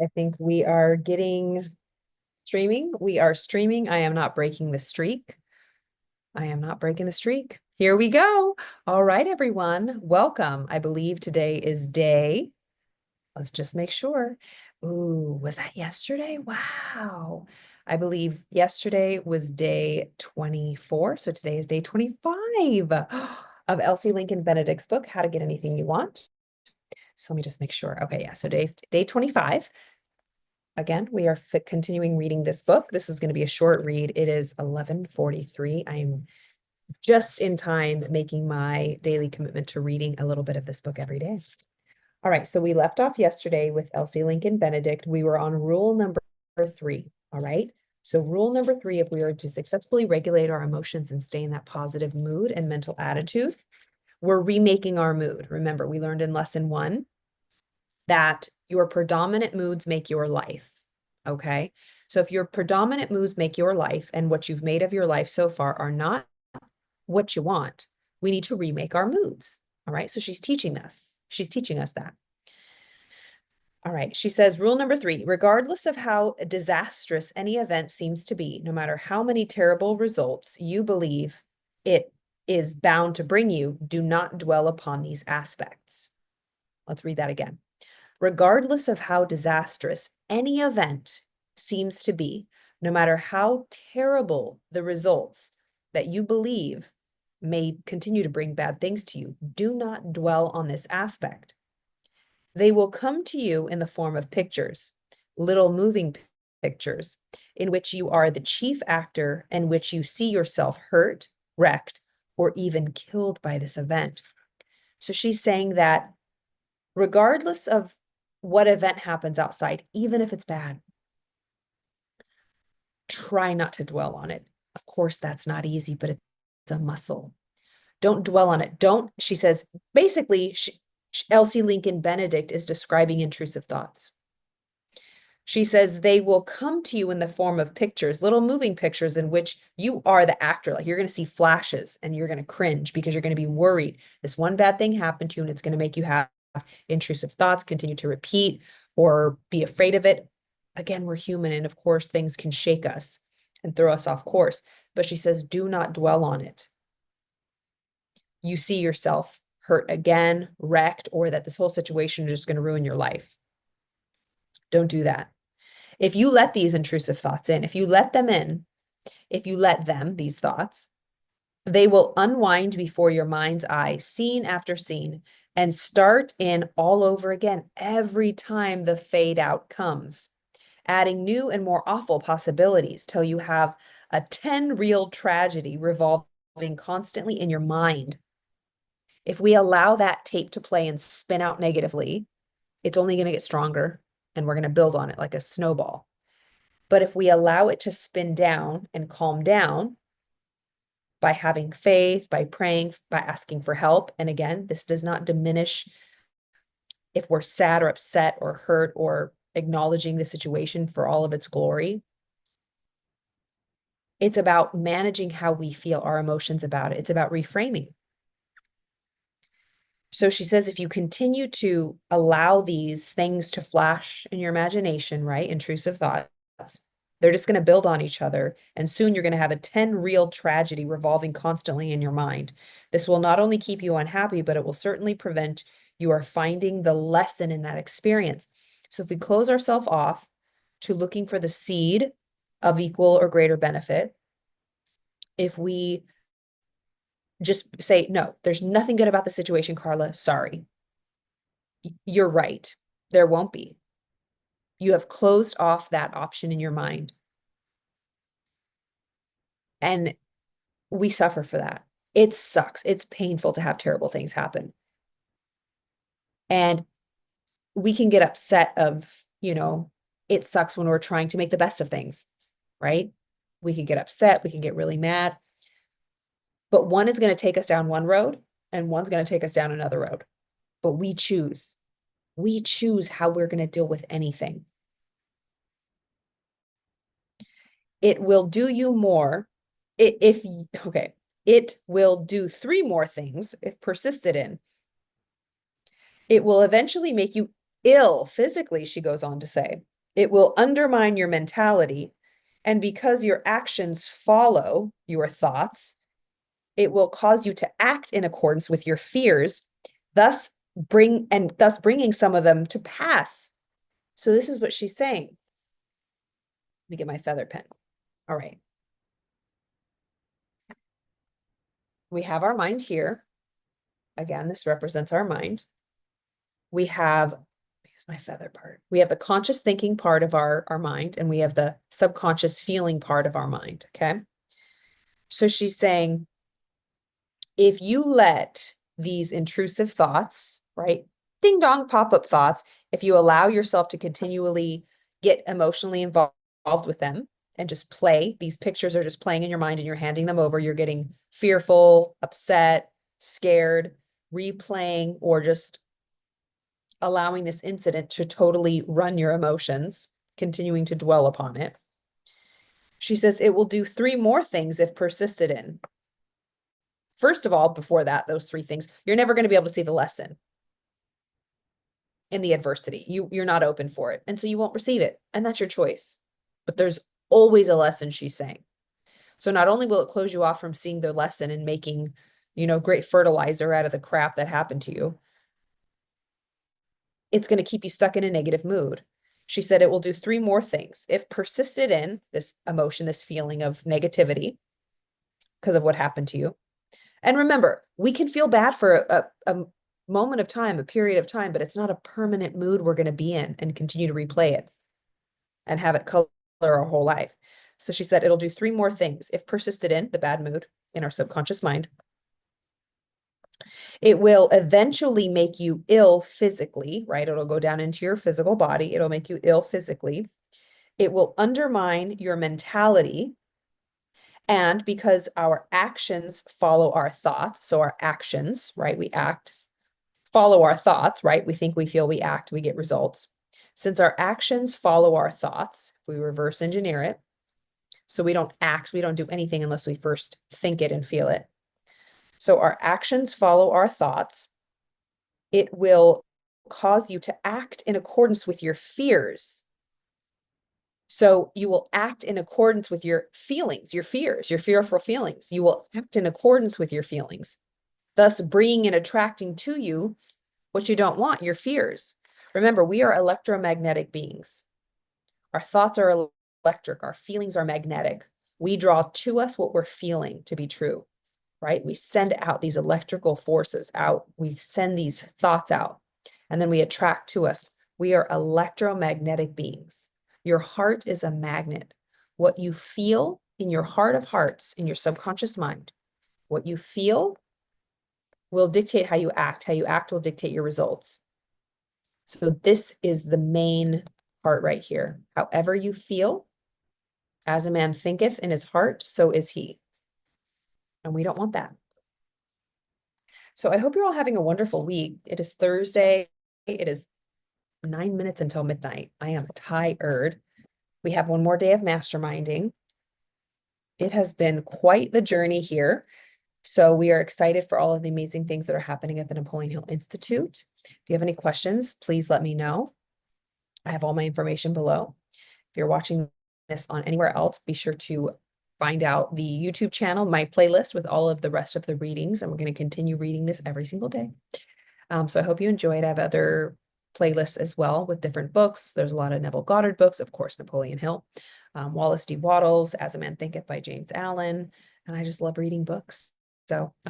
I think we are getting streaming. We are streaming. I am not breaking the streak. I am not breaking the streak. Here we go. All right, everyone. Welcome. I believe today is day. Let's just make sure. Ooh, was that yesterday? Wow. I believe yesterday was day 24. So today is day 25 of Elsie Lincoln Benedict's book, How to Get Anything You Want. So let me just make sure. Okay, yeah. So today's day 25. Again, we are continuing reading this book. This is going to be a short read. It is 11:43. I'm just in time making my daily commitment to reading a little bit of this book every day. All right, so we left off yesterday with Elsie Lincoln Benedict. We were on rule number 3. All right. So rule number 3, if we are to successfully regulate our emotions and stay in that positive mood and mental attitude, we're remaking our mood. Remember, we learned in lesson 1 that your predominant moods make your life. Okay. So if your predominant moods make your life and what you've made of your life so far are not what you want, we need to remake our moods. All right. So she's teaching us. She's teaching us that. All right. She says, rule number 3, regardless of how disastrous any event seems to be, no matter how many terrible results you believe it is bound to bring you, do not dwell upon these aspects. Let's read that again. Regardless of how disastrous any event seems to be, no matter how terrible the results that you believe may continue to bring bad things to you, do not dwell on this aspect. They will come to you in the form of pictures, little moving pictures, in which you are the chief actor and which you see yourself hurt, wrecked, or even killed by this event. So she's saying that regardless of what event happens outside, even if it's bad, try not to dwell on it. Of course, that's not easy, but it's a muscle. Don't dwell on it. She says, basically, Elsie Lincoln Benedict is describing intrusive thoughts. She says they will come to you in the form of pictures, little moving pictures in which you are the actor. Like you're going to see flashes and you're going to cringe because you're going to be worried. This one bad thing happened to you and it's going to make you have intrusive thoughts, continue to repeat or be afraid of it. Again, we're human, and of course, things can shake us and throw us off course. But she says, do not dwell on it. You see yourself hurt again, wrecked, or that this whole situation is just going to ruin your life. Don't do that. If you let these intrusive thoughts in, if you let them in, if you let them, these thoughts, they will unwind before your mind's eye, scene after scene, and start in all over again every time the fade out comes, adding new and more awful possibilities till you have a 10-reel tragedy revolving constantly in your mind. If we allow that tape to play and spin out negatively, it's only going to get stronger and we're going to build on it like a snowball. But if we allow it to spin down and calm down, by having faith, by praying, by asking for help. And again, this does not diminish if we're sad or upset or hurt or acknowledging the situation for all of its glory. It's about managing how we feel, our emotions about it. It's about reframing. So she says, if you continue to allow these things to flash in your imagination, right? Intrusive thoughts, they're just going to build on each other. And soon you're going to have a 10-reel tragedy revolving constantly in your mind. This will not only keep you unhappy, but it will certainly prevent you are finding the lesson in that experience. So if we close ourselves off to looking for the seed of equal or greater benefit, if we just say, no, there's nothing good about the situation, Carla, sorry. You're right. There won't be. You have closed off that option in your mind. And we suffer for that. It sucks. It's painful to have terrible things happen. And we can get upset of, it sucks when we're trying to make the best of things, right? We can get upset. We can get really mad. But one is going to take us down one road and one's going to take us down another road. But we choose. We choose how we're going to deal with anything. It will do you more it will do 3 more things if persisted in. It will eventually make you ill physically, she goes on to say. It will undermine your mentality. And because your actions follow your thoughts, it will cause you to act in accordance with your fears, thus bringing some of them to pass. So this is what she's saying. Let me get my feather pen. All right. We have our mind here. Again, this represents our mind. We have, here's my feather part. We have the conscious thinking part of our mind, and we have the subconscious feeling part of our mind. Okay. So she's saying, if you let these intrusive thoughts, right? Ding dong pop-up thoughts, if you allow yourself to continually get emotionally involved with them and just play, these pictures are just playing in your mind and you're handing them over, you're getting fearful, upset, scared, replaying, or just allowing this incident to totally run your emotions, continuing to dwell upon it. She says it will do three more things if persisted in. First of all, before that, those three things, you're never going to be able to see the lesson in the adversity. You're not open for it. And so you won't receive it. And that's your choice. But there's always a lesson, she's saying. So not only will it close you off from seeing the lesson and making, great fertilizer out of the crap that happened to you, it's going to keep you stuck in a negative mood. She said it will do three more things. If persisted in this emotion, this feeling of negativity because of what happened to you. And remember, we can feel bad for a moment of time, a period of time, but it's not a permanent mood we're going to be in and continue to replay it and have it color our whole life. So she said it'll do three more things. If persisted in the bad mood in our subconscious mind, it will eventually make you ill physically, right? It'll go down into your physical body. It'll make you ill physically. It will undermine your mentality. And because our actions follow our thoughts, so our actions, right? We act, follow our thoughts, right? We think, we feel, we act, we get results. Since our actions follow our thoughts, we reverse engineer it. So we don't act, we don't do anything unless we first think it and feel it. So our actions follow our thoughts. It will cause you to act in accordance with your fears. So you will act in accordance with your feelings, your fears, your fearful feelings. You will act in accordance with your feelings, thus bringing and attracting to you what you don't want, your fears. Remember, we are electromagnetic beings. Our thoughts are electric. Our feelings are magnetic. We draw to us what we're feeling to be true, right? We send out these electrical forces out. We send these thoughts out, and then we attract to us. We are electromagnetic beings. Your heart is a magnet. What you feel in your heart of hearts, in your subconscious mind, what you feel will dictate how you act. How you act will dictate your results. So this is the main part right here. However you feel, as a man thinketh in his heart, so is he. And we don't want that. So I hope you're all having a wonderful week. It is Thursday. It is 9 minutes until midnight. I am tired. We have one more day of masterminding. It has been quite the journey here. So we are excited for all of the amazing things that are happening at the Napoleon Hill Institute. If you have any questions, please let me know. I have all my information below. If you're watching this on anywhere else, be sure to find out the YouTube channel, my playlist with all of the rest of the readings. And we're going to continue reading this every single day. So I hope you enjoyed. I have other playlists as well with different books. There's a lot of Neville Goddard books, of course, Napoleon Hill, Wallace D. Wattles, As a Man Thinketh by James Allen. And I just love reading books. So I hope